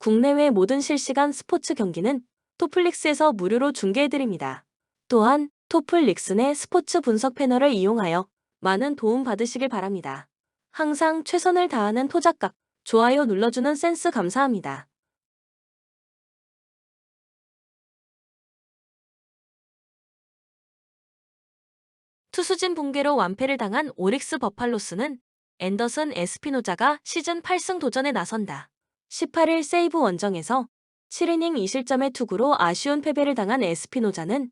국내외 모든 실시간 스포츠 경기는 토플릭스에서 무료로 중계해드립니다. 또한 토플릭스 내 스포츠 분석 패널을 이용하여 많은 도움 받으시길 바랍니다. 항상 최선을 다하는 토작각, 좋아요 눌러주는 센스 감사합니다. 투수진 붕괴로 완패를 당한 오릭스 버팔로스는 앤더슨 에스피노자가 시즌 8승 도전에 나선다. 18일 세이브 원정에서 7이닝 2실점의 투구로 아쉬운 패배를 당한 에스피노자는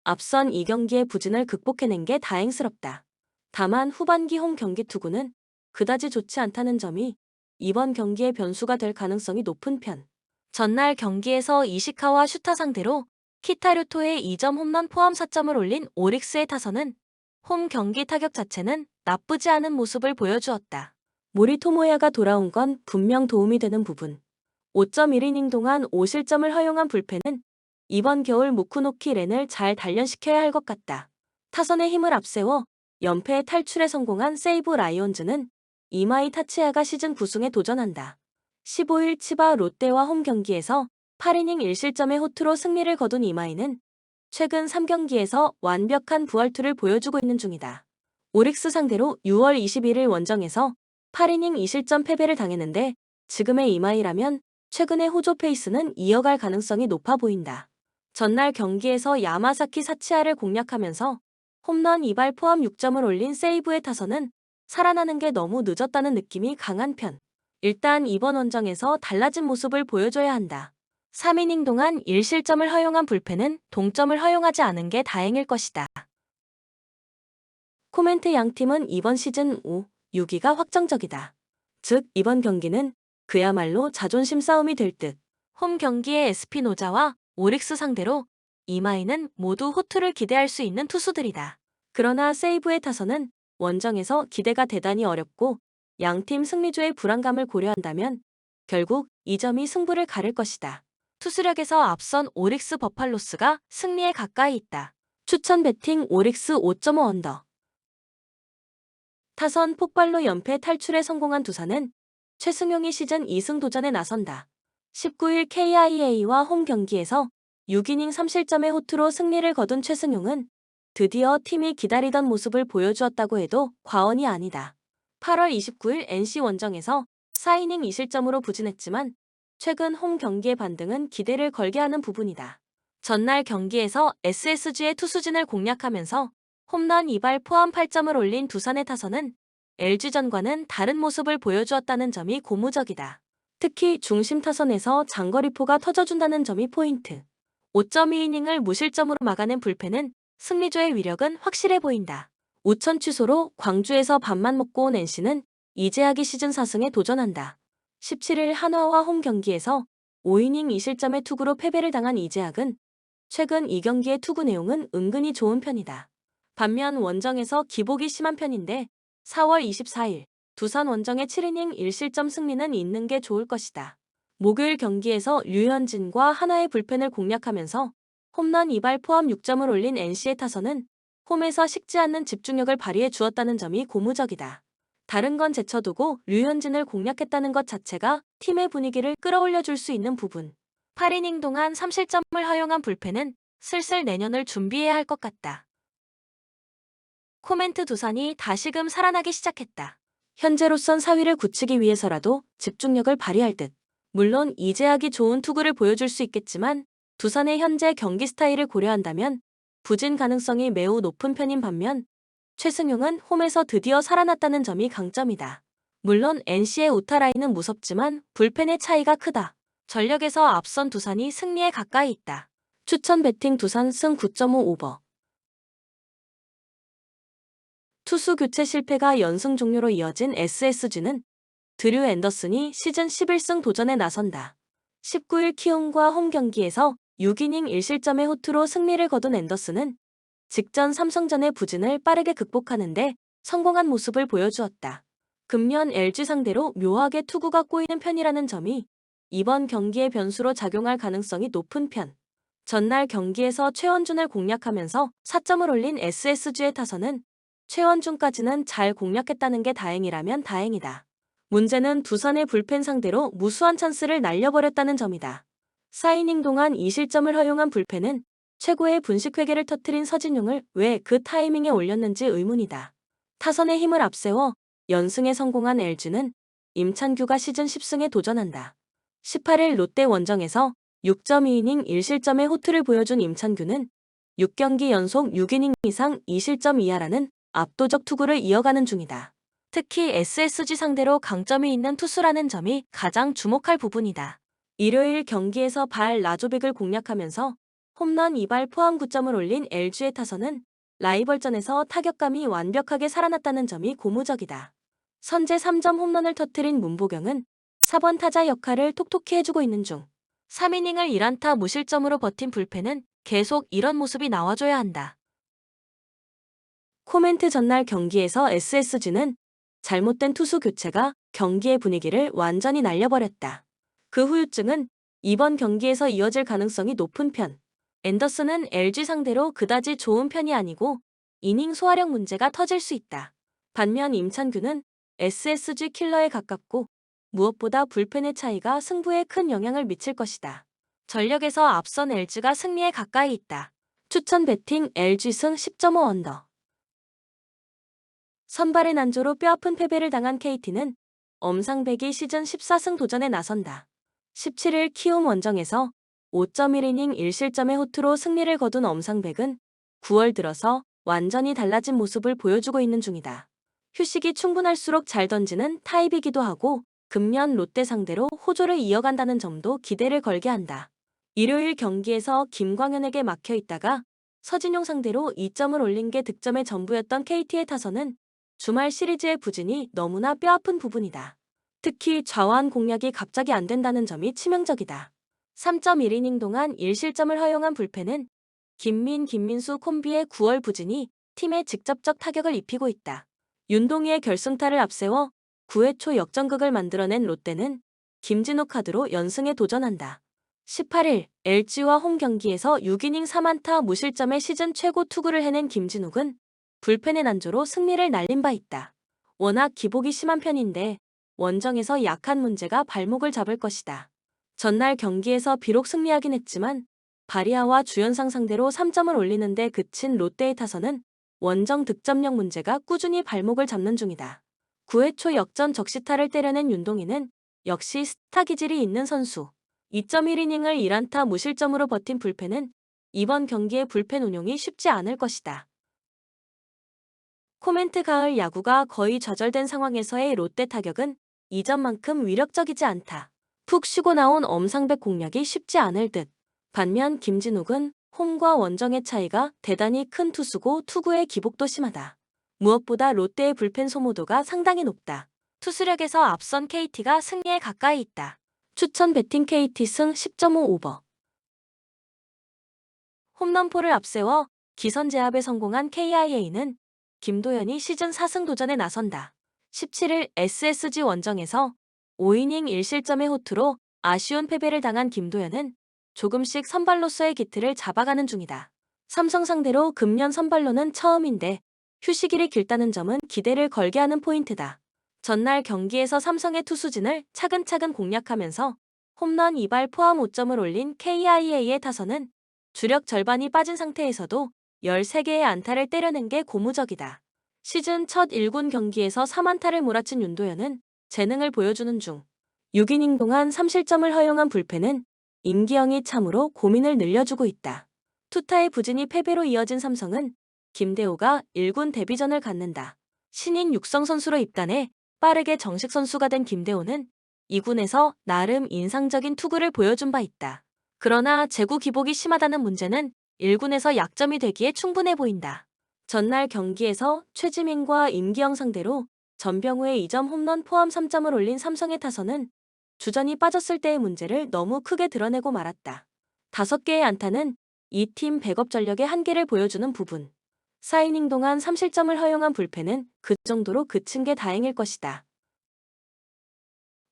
앞선 2경기의 부진을 극복해낸 게 다행스럽다. 다만 후반기 홈 경기 투구는 그다지 좋지 않다는 점이 이번 경기의 변수가 될 가능성이 높은 편. 전날 경기에서 이시카와 슈타 상대로 키타류토의 2점 홈런 포함 4점을 올린 오릭스의 타선은 홈 경기 타격 자체는 나쁘지 않은 모습을 보여주었다. 모리토모야가 돌아온 건 분명 도움이 되는 부분. 5.1이닝 동안 5실점을 허용한 불펜은 이번 겨울 무쿠노키 렌을 잘 단련시켜야 할 것 같다. 타선의 힘을 앞세워 연패 탈출에 성공한 세이브 라이온즈는 이마이 타치야가 시즌 9승에 도전한다. 15일 치바 롯데와 홈 경기에서 8이닝 1실점의 호투로 승리를 거둔 이마이는 최근 3경기에서 완벽한 부활투를 보여주고 있는 중이다. 오릭스 상대로 6월 21일 원정에서 8이닝 2실점 패배를 당했는데 지금의 이마이라면 최근의 호조 페이스는 이어갈 가능성이 높아 보인다. 전날 경기에서 야마사키 사치아를 공략하면서 홈런 2발 포함 6점을 올린 세이브의 타선은 살아나는 게 너무 늦었다는 느낌이 강한 편. 일단 이번 원정에서 달라진 모습을 보여줘야 한다. 3이닝 동안 1실점을 허용한 불펜은 동점을 허용하지 않은 게 다행일 것이다. 코멘트 양팀은 이번 시즌 5, 6위가 확정적이다. 즉 이번 경기는 그야말로 자존심 싸움이 될 듯. 홈 경기의 에스피노자와 오릭스 상대로 이마이는 모두 호투를 기대할 수 있는 투수들이다. 그러나 세이브의 타선은 원정에서 기대가 대단히 어렵고 양팀 승리조의 불안감을 고려한다면 결국 이 점이 승부를 가를 것이다. 투수력에서 앞선 오릭스 버팔로스가 승리에 가까이 있다. 추천 배팅 오릭스 5.5 언더. 타선 폭발로 연패 탈출에 성공한 두산은 최승용이 시즌 2승 도전에 나선다. 19일 KIA와 홈 경기에서 6이닝 3실점의 호투로 승리를 거둔 최승용은 드디어 팀이 기다리던 모습을 보여주었다고 해도 과언이 아니다. 8월 29일 NC 원정에서 4이닝 2실점으로 부진했지만 최근 홈 경기의 반등은 기대를 걸게 하는 부분이다. 전날 경기에서 SSG의 투수진을 공략하면서 홈런 2발 포함 8점을 올린 두산의 타선은 LG전과는 다른 모습을 보여주었다는 점이 고무적이다. 특히 중심 타선에서 장거리포가 터져준다는 점이 포인트. 5.2이닝을 무실점으로 막아낸 불펜은 승리조의 위력은 확실해 보인다. 우천 취소로 광주에서 밥만 먹고 온 NC는 이재학이 시즌 4승에 도전한다. 17일 한화와 홈 경기에서 5이닝 2실점의 투구로 패배를 당한 이재학은 최근 2경기의 투구 내용은 은근히 좋은 편이다. 반면 원정에서 기복이 심한 편인데 4월 24일 두산 원정의 7이닝 1실점 승리는 있는 게 좋을 것이다. 목요일 경기에서 류현진과 한화의 불펜을 공략하면서 홈런 2발 포함 6점을 올린 NC의 타선은 홈에서 식지 않는 집중력을 발휘해 주었다는 점이 고무적이다. 다른 건 제쳐두고 류현진을 공략했다는 것 자체가 팀의 분위기를 끌어올려줄 수 있는 부분. 8이닝 동안 3실점을 허용한 불펜은 슬슬 내년을 준비해야 할 것 같다. 코멘트 두산이 다시금 살아나기 시작했다. 현재로선 4위를 굳히기 위해서라도 집중력을 발휘할 듯. 물론 이재학이 좋은 투구를 보여줄 수 있겠지만 두산의 현재 경기 스타일을 고려한다면 부진 가능성이 매우 높은 편인 반면 최승용은 홈에서 드디어 살아났다는 점이 강점이다. 물론 NC의 우타라인은 무섭지만 불펜의 차이가 크다. 전력에서 앞선 두산이 승리에 가까이 있다. 추천 배팅 두산 승 9.5 오버. 투수 교체 실패가 연승 종료로 이어진 SSG는 드류 앤더슨이 시즌 11승 도전에 나선다. 19일 키움과 홈 경기에서 6이닝 1실점의 호투로 승리를 거둔 앤더슨은 직전 삼성전의 부진을 빠르게 극복하는데 성공한 모습을 보여주었다. 금년 LG 상대로 묘하게 투구가 꼬이는 편이라는 점이 이번 경기의 변수로 작용할 가능성이 높은 편. 전날 경기에서 최원준을 공략하면서 4점을 올린 SSG의 타선은 최원준까지는 잘 공략했다는 게 다행이라면 다행이다. 문제는 두산의 불펜 상대로 무수한 찬스를 날려버렸다는 점이다. 4이닝 동안 2실점을 허용한 불펜은 최고의 분식회계를 터트린 서진용을 왜 그 타이밍에 올렸는지 의문이다. 타선의 힘을 앞세워 연승에 성공한 LG는 임찬규가 시즌 10승에 도전한다. 18일 롯데 원정에서 6.2이닝 1실점의 호투를 보여준 임찬규는 6경기 연속 6이닝 이상 2실점 이하라는 압도적 투구를 이어가는 중이다. 특히 SSG 상대로 강점이 있는 투수라는 점이 가장 주목할 부분이다. 일요일 경기에서 발 라조빅을 공략하면서 홈런 2발 포함 9점을 올린 LG의 타선은 라이벌전에서 타격감이 완벽하게 살아났다는 점이 고무적이다. 선제 3점 홈런을 터뜨린 문보경은 4번 타자 역할을 톡톡히 해주고 있는 중. 3이닝을 1안타 무실점으로 버틴 불펜은 계속 이런 모습이 나와줘야 한다. 코멘트 전날 경기에서 SSG는 잘못된 투수 교체가 경기의 분위기를 완전히 날려버렸다. 그 후유증은 이번 경기에서 이어질 가능성이 높은 편. 앤더슨은 LG 상대로 그다지 좋은 편이 아니고 이닝 소화력 문제가 터질 수 있다. 반면 임찬규는 SSG 킬러에 가깝고 무엇보다 불펜의 차이가 승부에 큰 영향을 미칠 것이다. 전력에서 앞선 LG가 승리에 가까이 있다. 추천 배팅 LG 승 10.5 언더. 선발의 난조로 뼈아픈 패배를 당한 KT는 엄상백이 시즌 14승 도전에 나선다. 17일 키움 원정에서 5.1이닝 1실점의 호투로 승리를 거둔 엄상백은 9월 들어서 완전히 달라진 모습을 보여주고 있는 중이다. 휴식이 충분할수록 잘 던지는 타입이기도 하고 금년 롯데 상대로 호조를 이어간다는 점도 기대를 걸게 한다. 일요일 경기에서 김광현에게 막혀 있다가 서진용 상대로 2점을 올린 게 득점의 전부였던 KT의 타선은 주말 시리즈의 부진이 너무나 뼈아픈 부분이다. 특히 좌완 공략이 갑자기 안 된다는 점이 치명적이다. 3.1이닝 동안 1실점을 허용한 불펜은 김민수 콤비의 9월 부진이 팀에 직접적 타격을 입히고 있다. 윤동희의 결승타를 앞세워 9회 초 역전극을 만들어낸 롯데는 김진욱 카드로 연승에 도전한다. 18일 LG와 홈 경기에서 6이닝 3안타 무실점의 시즌 최고 투구를 해낸 김진욱은 불펜의 난조로 승리를 날린 바 있다. 워낙 기복이 심한 편인데 원정에서 약한 문제가 발목을 잡을 것이다. 전날 경기에서 비록 승리하긴 했지만 바리아와 주연상 상대로 3점을 올리는데 그친 롯데의 타선은 원정 득점력 문제가 꾸준히 발목을 잡는 중이다. 9회 초 역전 적시타를 때려낸 윤동희는 역시 스타 기질이 있는 선수. 2.1이닝을 1안타 무실점으로 버틴 불펜은 이번 경기의 불펜 운용이 쉽지 않을 것이다. 코멘트 가을 야구가 거의 좌절된 상황에서의 롯데 타격은 이전만큼 위력적이지 않다. 푹 쉬고 나온 엄상백 공략이 쉽지 않을 듯. 반면 김진욱은 홈과 원정의 차이가 대단히 큰 투수고 투구의 기복도 심하다. 무엇보다 롯데의 불펜 소모도가 상당히 높다. 투수력에서 앞선 KT가 승리에 가까이 있다. 추천 배팅 KT 승 10.5 오버. 홈런포를 앞세워 기선 제압에 성공한 KIA는 김도현이 시즌 4승 도전에 나선다. 17일 SSG 원정에서 5이닝 1실점의 호투로 아쉬운 패배를 당한 김도현은 조금씩 선발로서의 기틀을 잡아가는 중이다. 삼성 상대로 금년 선발로는 처음인데 휴식일이 길다는 점은 기대를 걸게 하는 포인트다. 전날 경기에서 삼성의 투수진을 차근차근 공략하면서 홈런 2발 포함 5점을 올린 KIA의 타선은 주력 절반이 빠진 상태에서도 13개의 안타를 때려낸 게 고무적이다. 시즌 첫 1군 경기에서 3안타를 몰아친 윤도현은 재능을 보여주는 중. 6이닝 동안 3실점을 허용한 불펜은 임기영이 참으로 고민을 늘려주고 있다. 투타의 부진이 패배로 이어진 삼성은 김대호가 1군 데뷔전을 갖는다. 신인 육성 선수로 입단해 빠르게 정식 선수가 된 김대호는 2군에서 나름 인상적인 투구를 보여준 바 있다. 그러나 제구 기복이 심하다는 문제는 1군에서 약점이 되기에 충분해 보인다. 전날 경기에서 최지민과 임기영 상대로 전병우의 2점 홈런 포함 3점을 올린 삼성의 타선은 주전이 빠졌을 때의 문제를 너무 크게 드러내고 말았다. 5개의 안타는 이 팀 백업 전력의 한계를 보여주는 부분. 4이닝 동안 3실점을 허용한 불펜은 그 정도로 그친 게 다행일 것이다.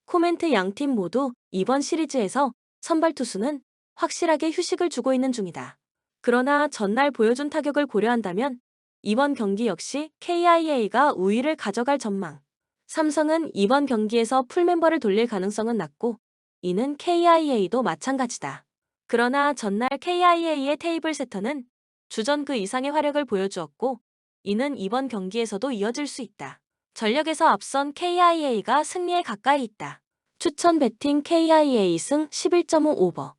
코멘트 양팀 모두 이번 시리즈에서 선발 투수는 확실하게 휴식을 주고 있는 중이다. 그러나 전날 보여준 타격을 고려한다면 이번 경기 역시 KIA가 우위를 가져갈 전망. 삼성은 이번 경기에서 풀멤버를 돌릴 가능성은 낮고 이는 KIA도 마찬가지다. 그러나 전날 KIA의 테이블 세터는 주전 그 이상의 화력을 보여주었고 이는 이번 경기에서도 이어질 수 있다. 전력에서 앞선 KIA가 승리에 가까이 있다. 추천 배팅 KIA 승 11.5 오버.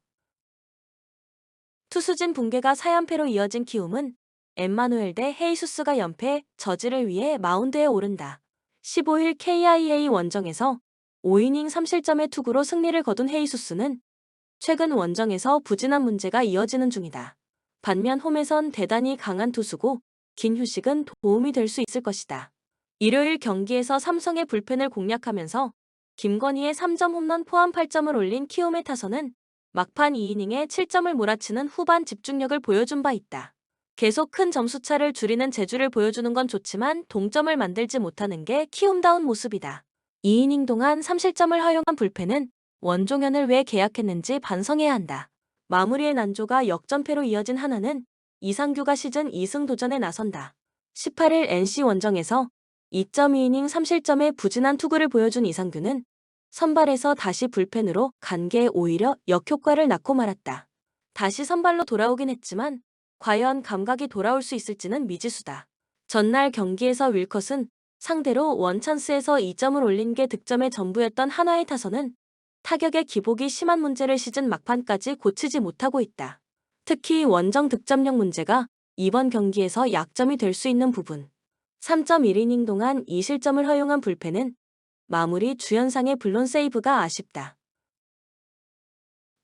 투수진 붕괴가 4연패로 이어진 키움은 엠마누엘 대 헤이수스가 연패 저지를 위해 마운드에 오른다. 15일 KIA 원정에서 5이닝 3실점의 투구로 승리를 거둔 헤이수스는 최근 원정에서 부진한 문제가 이어지는 중이다. 반면 홈에선 대단히 강한 투수고 긴 휴식은 도움이 될 수 있을 것이다. 일요일 경기에서 삼성의 불펜을 공략하면서 김건희의 3점 홈런 포함 8점을 올린 키움의 타선은 막판 2이닝에 7점을 몰아치는 후반 집중력을 보여준 바 있다. 계속 큰 점수차를 줄이는 재주를 보여주는 건 좋지만 동점을 만들지 못하는 게 키움다운 모습이다. 2이닝 동안 3실점을 허용한 불펜은 원종현을 왜 계약했는지 반성해야 한다. 마무리의 난조가 역전패로 이어진 하나는 이상규가 시즌 2승 도전에 나선다. 18일 NC 원정에서 2.2이닝 3실점의 부진한 투구를 보여준 이상규는 선발에서 다시 불펜으로 간 게 오히려 역효과를 낳고 말았다. 다시 선발로 돌아오긴 했지만 과연 감각이 돌아올 수 있을지는 미지수다. 전날 경기에서 윌컷은 상대로 원찬스에서 2점을 올린 게 득점의 전부였던 한화의 타선은 타격의 기복이 심한 문제를 시즌 막판까지 고치지 못하고 있다. 특히 원정 득점력 문제가 이번 경기에서 약점이 될 수 있는 부분. 3.1이닝 동안 2실점을 허용한 불펜은 마무리 주연상의 블론 세이브가 아쉽다.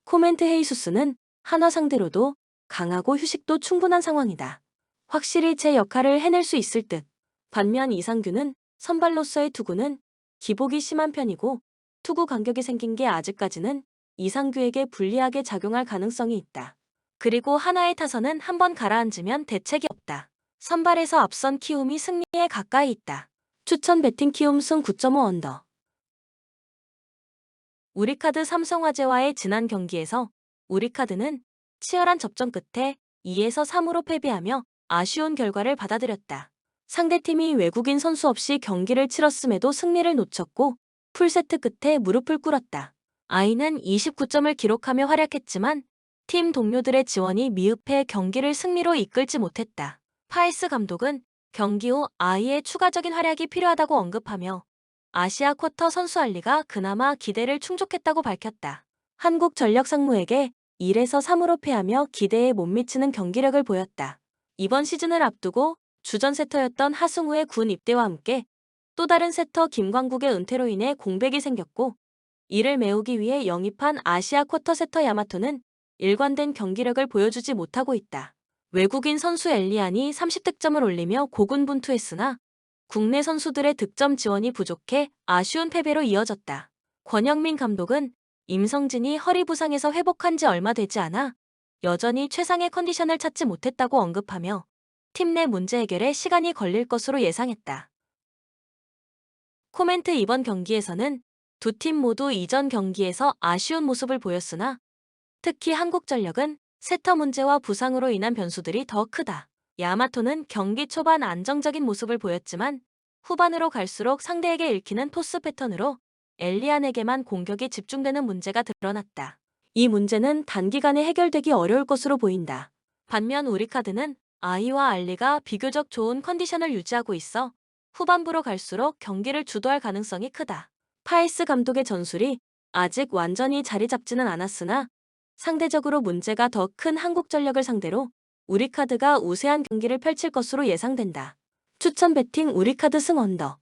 코멘트 헤이수스는 한화 상대로도 강하고 휴식도 충분한 상황이다. 확실히 제 역할을 해낼 수 있을 듯. 반면 이상규는 선발로서의 투구는 기복이 심한 편이고 투구 간격이 생긴 게 아직까지는 이상규에게 불리하게 작용할 가능성이 있다. 그리고 한화의 타선은 한번 가라앉으면 대책이 없다. 선발에서 앞선 키움이 승리에 가까이 있다. 추천 배팅 키움 승 9.5 언더. 우리카드 삼성화재와의 지난 경기에서 우리카드는 치열한 접전 끝에 2에서 3으로 패배하며 아쉬운 결과를 받아들였다. 상대팀이 외국인 선수 없이 경기를 치렀음에도 승리를 놓쳤고 풀세트 끝에 무릎을 꿇었다. 아이는 29점을 기록하며 활약했지만 팀 동료들의 지원이 미흡해 경기를 승리로 이끌지 못했다. 파이스 감독은 경기 후 아이의 추가적인 활약이 필요하다고 언급하며 아시아 쿼터 선수 알리가 그나마 기대를 충족했다고 밝혔다. 한국전력 상무에게 1에서 3으로 패하며 기대에 못 미치는 경기력을 보였다. 이번 시즌을 앞두고 주전 세터였던 하승우의 군 입대와 함께 또 다른 세터 김광국의 은퇴로 인해 공백이 생겼고 이를 메우기 위해 영입한 아시아 쿼터 세터 야마토는 일관된 경기력을 보여주지 못하고 있다. 외국인 선수 엘리안이 30득점을 올리며 고군분투했으나 국내 선수들의 득점 지원이 부족해 아쉬운 패배로 이어졌다. 권영민 감독은 임성진이 허리 부상에서 회복한 지 얼마 되지 않아 여전히 최상의 컨디션을 찾지 못했다고 언급하며 팀 내 문제 해결에 시간이 걸릴 것으로 예상했다. 코멘트 이번 경기에서는 두 팀 모두 이전 경기에서 아쉬운 모습을 보였으나 특히 한국전력은 세터 문제와 부상으로 인한 변수들이 더 크다. 야마토는 경기 초반 안정적인 모습을 보였지만 후반으로 갈수록 상대에게 읽히는 토스 패턴으로 엘리안에게만 공격이 집중되는 문제가 드러났다. 이 문제는 단기간에 해결되기 어려울 것으로 보인다. 반면 우리카드는 아이와 알리가 비교적 좋은 컨디션을 유지하고 있어 후반부로 갈수록 경기를 주도할 가능성이 크다. 파이스 감독의 전술이 아직 완전히 자리 잡지는 않았으나 상대적으로 문제가 더 큰 한국전력을 상대로 우리카드가 우세한 경기를 펼칠 것으로 예상된다. 추천 배팅 우리카드 승 언더.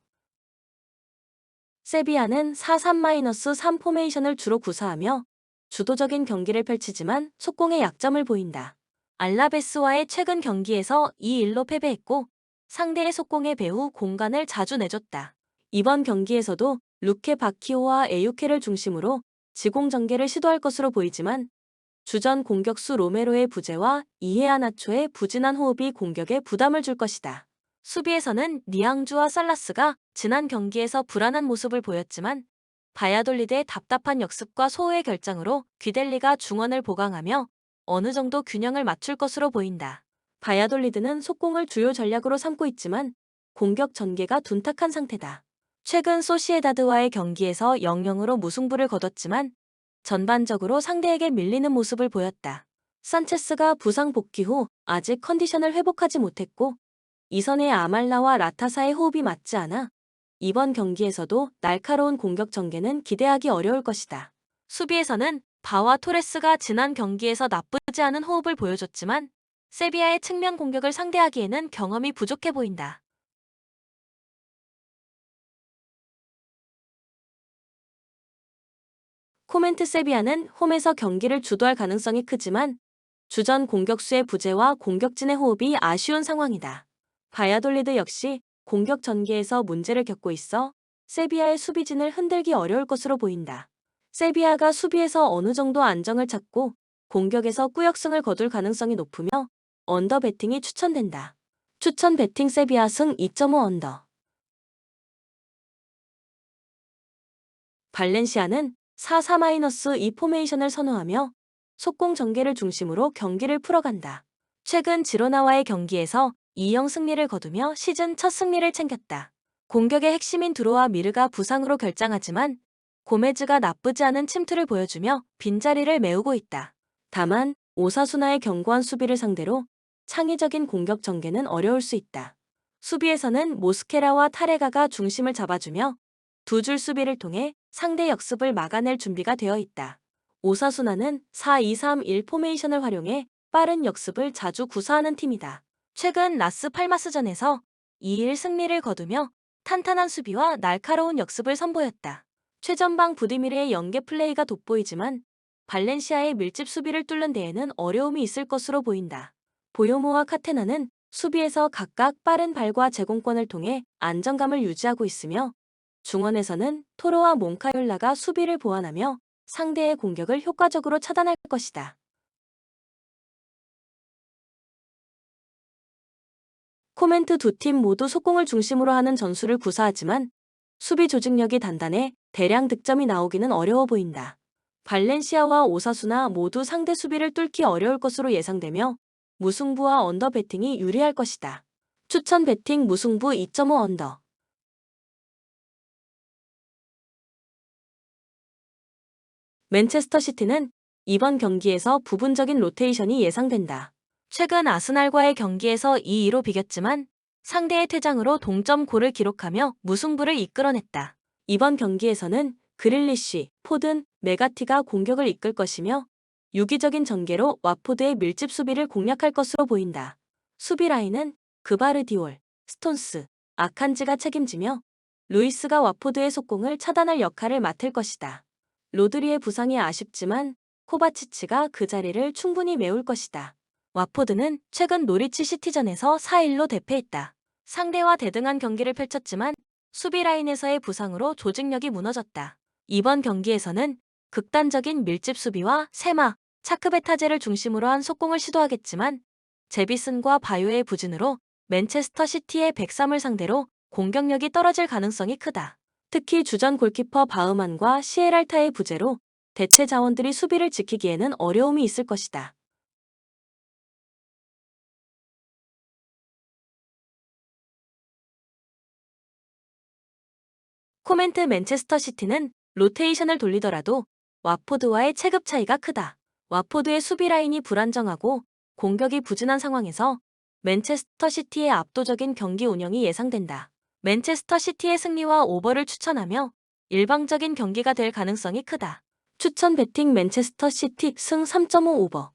세비야는 4-3-3 포메이션을 주로 구사하며 주도적인 경기를 펼치지만 속공에 약점을 보인다. 알라베스와의 최근 경기에서 2-1로 패배했고 상대의 속공에 배후 공간을 자주 내줬다. 이번 경기에서도 루케 바키오와 에유케를 중심으로 지공전개를 시도할 것으로 보이지만 주전 공격수 로메로의 부재와 이헤아나초의 부진한 호흡이 공격에 부담을 줄 것이다. 수비에서는 니앙주와 살라스가 지난 경기에서 불안한 모습을 보였지만 바야돌리드의 답답한 역습과 소호의 결장으로 귀델리가 중원을 보강하며 어느 정도 균형을 맞출 것으로 보인다. 바야돌리드는 속공을 주요 전략으로 삼고 있지만 공격 전개가 둔탁한 상태다. 최근 소시에다드와의 경기에서 0-0으로 무승부를 거뒀지만 전반적으로 상대에게 밀리는 모습을 보였다. 산체스가 부상 복귀 후 아직 컨디션을 회복하지 못했고 이선의 아말라와 라타사의 호흡이 맞지 않아 이번 경기에서도 날카로운 공격 전개는 기대하기 어려울 것이다. 수비에서는 바와 토레스가 지난 경기에서 나쁘지 않은 호흡을 보여줬지만 세비야의 측면 공격을 상대하기에는 경험이 부족해 보인다. 코멘트 세비야는 홈에서 경기를 주도할 가능성이 크지만 주전 공격수의 부재와 공격진의 호흡이 아쉬운 상황이다. 바야돌리드 역시 공격 전개에서 문제를 겪고 있어 세비야의 수비진을 흔들기 어려울 것으로 보인다. 세비야가 수비에서 어느 정도 안정을 찾고 공격에서 꾸역승을 거둘 가능성이 높으며 언더 배팅이 추천된다. 추천 배팅 세비야 승 2.5 언더. 발렌시아는 4-4-2 포메이션을 선호하며 속공 전개를 중심으로 경기를 풀어간다. 최근 지로나와의 경기에서 2-0 승리를 거두며 시즌 첫 승리를 챙겼다. 공격의 핵심인 두로와 미르가 부상으로 결장하지만 고메즈가 나쁘지 않은 침투를 보여주며 빈자리를 메우고 있다. 다만 오사수나의 견고한 수비를 상대로 창의적인 공격 전개는 어려울 수 있다. 수비에서는 모스케라와 타레가가 중심을 잡아주며 두 줄 수비를 통해 상대 역습을 막아낼 준비가 되어 있다. 오사수나는 4-2-3-1 포메이션을 활용해 빠른 역습을 자주 구사하는 팀이다. 최근 라스 팔마스전에서 2-1 승리를 거두며 탄탄한 수비와 날카로운 역습을 선보였다. 최전방 부디미르의 연계 플레이가 돋보이지만 발렌시아의 밀집 수비를 뚫는 데에는 어려움이 있을 것으로 보인다. 보요모와 카테나는 수비에서 각각 빠른 발과 제공권을 통해 안정감을 유지하고 있으며 중원에서는 토로와 몽카율라가 수비를 보완하며 상대의 공격을 효과적으로 차단할 것이다. 코멘트 두 팀 모두 속공을 중심으로 하는 전술을 구사하지만 수비 조직력이 단단해 대량 득점이 나오기는 어려워 보인다. 발렌시아와 오사수나 모두 상대 수비를 뚫기 어려울 것으로 예상되며 무승부와 언더 배팅이 유리할 것이다. 추천 배팅 무승부 2.5 언더. 맨체스터 시티는 이번 경기에서 부분적인 로테이션이 예상된다. 최근 아스날과의 경기에서 2-2로 비겼지만 상대의 퇴장으로 동점골을 기록하며 무승부를 이끌어냈다. 이번 경기에서는 그릴리쉬, 포든, 메가티가 공격을 이끌 것이며 유기적인 전개로 와포드의 밀집 수비를 공략할 것으로 보인다. 수비 라인은 그바르디올, 스톤스, 아칸지가 책임지며 루이스가 와포드의 속공을 차단할 역할을 맡을 것이다. 로드리의 부상이 아쉽지만 코바치치가 그 자리를 충분히 메울 것이다. 와포드는 최근 노리치 시티전에서 4-1로 대패했다. 상대와 대등한 경기를 펼쳤지만 수비 라인에서의 부상으로 조직력이 무너졌다. 이번 경기에서는 극단적인 밀집 수비와 세마, 차크베타제를 중심으로 한 속공을 시도하겠지만 제비슨과 바요의 부진으로 맨체스터 시티의 103을 상대로 공격력이 떨어질 가능성이 크다. 특히 주전 골키퍼 바흐만과 시에랄타의 부재로 대체 자원들이 수비를 지키기에는 어려움이 있을 것이다. 코멘트 맨체스터 시티는 로테이션을 돌리더라도 와포드와의 체급 차이가 크다. 와포드의 수비 라인이 불안정하고 공격이 부진한 상황에서 맨체스터 시티의 압도적인 경기 운영이 예상된다. 맨체스터 시티의 승리와 오버를 추천하며 일방적인 경기가 될 가능성이 크다. 추천 배팅 맨체스터 시티 승 3.5 오버.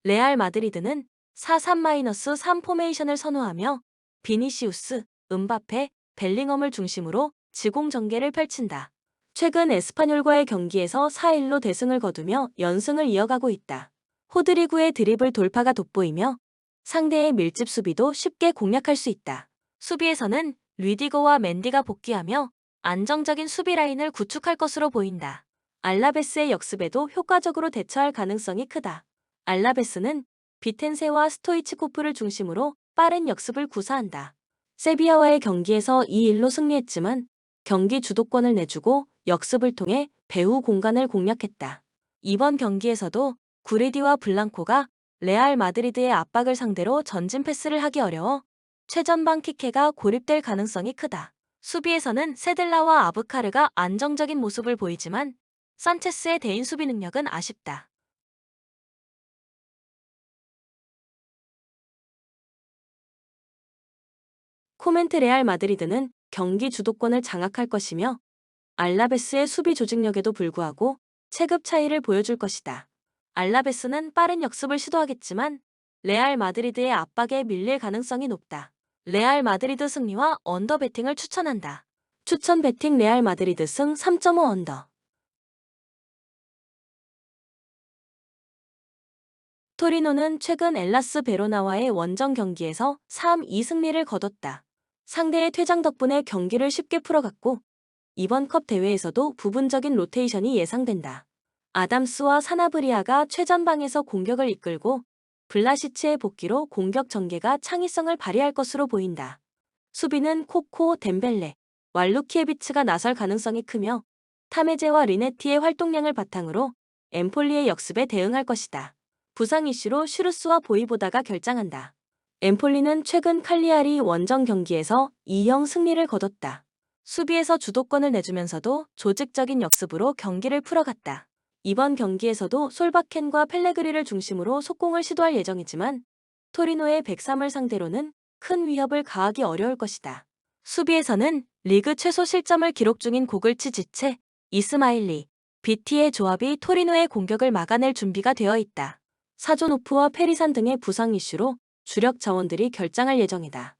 레알 마드리드는 4-3-3 포메이션을 선호하며 비니시우스, 음바페, 벨링엄을 중심으로 지공 전개를 펼친다. 최근 에스파뇰과의 경기에서 4-1로 대승을 거두며 연승을 이어가고 있다. 호드리구의 드리블 돌파가 돋보이며 상대의 밀집 수비도 쉽게 공략할 수 있다. 수비에서는 류디거와 맨디가 복귀하며 안정적인 수비 라인을 구축할 것으로 보인다. 알라베스의 역습에도 효과적으로 대처할 가능성이 크다. 알라베스는 비텐세와 스토이치코프를 중심으로 빠른 역습을 구사한다. 세비야와의 경기에서 2-1로 승리했지만 경기 주도권을 내주고 역습을 통해 배후 공간을 공략했다. 이번 경기에서도 구리디와 블랑코가 레알 마드리드의 압박을 상대로 전진 패스를 하기 어려워 최전방 키케가 고립될 가능성이 크다. 수비에서는 세들라와 아브카르가 안정적인 모습을 보이지만 산체스의 대인 수비 능력은 아쉽다. 코멘트 레알 마드리드는 경기 주도권을 장악할 것이며 알라베스의 수비 조직력에도 불구하고 체급 차이를 보여줄 것이다. 알라베스는 빠른 역습을 시도하겠지만 레알 마드리드의 압박에 밀릴 가능성이 높다. 레알 마드리드 승리와 언더 베팅을 추천한다. 추천 베팅 레알 마드리드 승 3.5 언더. 토리노는 최근 엘라스 베로나와의 원정 경기에서 3-2 승리를 거뒀다. 상대의 퇴장 덕분에 경기를 쉽게 풀어갔고 이번 컵 대회에서도 부분적인 로테이션이 예상된다. 아담스와 사나브리아가 최전방에서 공격을 이끌고 블라시치의 복귀로 공격 전개가 창의성을 발휘할 것으로 보인다. 수비는 코코, 덴벨레, 왈루키에비츠가 나설 가능성이 크며 타메제와 리네티의 활동량을 바탕으로 엠폴리의 역습에 대응할 것이다. 부상 이슈로 슈루스와 보이보다가 결장한다. 엠폴리는 최근 칼리아리 원정 경기에서 2-0 승리를 거뒀다. 수비에서 주도권을 내주면서도 조직적인 역습으로 경기를 풀어갔다. 이번 경기에서도 솔바켄과 펠레그리를 중심으로 속공을 시도할 예정이지만 토리노의 103을 상대로는 큰 위협을 가하기 어려울 것이다. 수비에서는 리그 최소 실점을 기록 중인 고글치 지체, 이스마일리, 비티의 조합이 토리노의 공격을 막아낼 준비가 되어 있다. 사조노프와 페리산 등의 부상 이슈로 주력 자원들이 결장할 예정이다.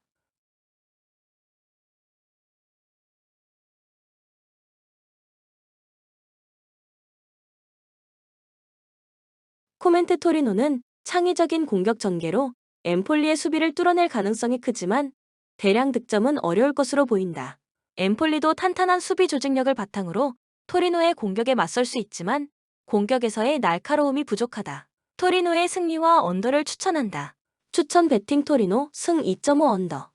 코멘트 토리노는 창의적인 공격 전개로 엠폴리의 수비를 뚫어낼 가능성이 크지만 대량 득점은 어려울 것으로 보인다. 엠폴리도 탄탄한 수비 조직력을 바탕으로 토리노의 공격에 맞설 수 있지만 공격에서의 날카로움이 부족하다. 토리노의 승리와 언더를 추천한다. 추천 베팅 토리노 승 2.5 언더.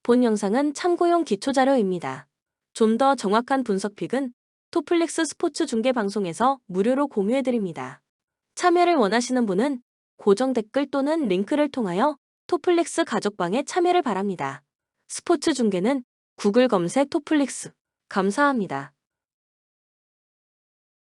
본 영상은 참고용 기초자료입니다. 좀 더 정확한 분석픽은 토플릭스 스포츠 중계 방송에서 무료로 공유해드립니다. 참여를 원하시는 분은 고정 댓글 또는 링크를 통하여 토플릭스 가족방에 참여를 바랍니다. 스포츠 중계는 구글 검색 토플릭스. 감사합니다.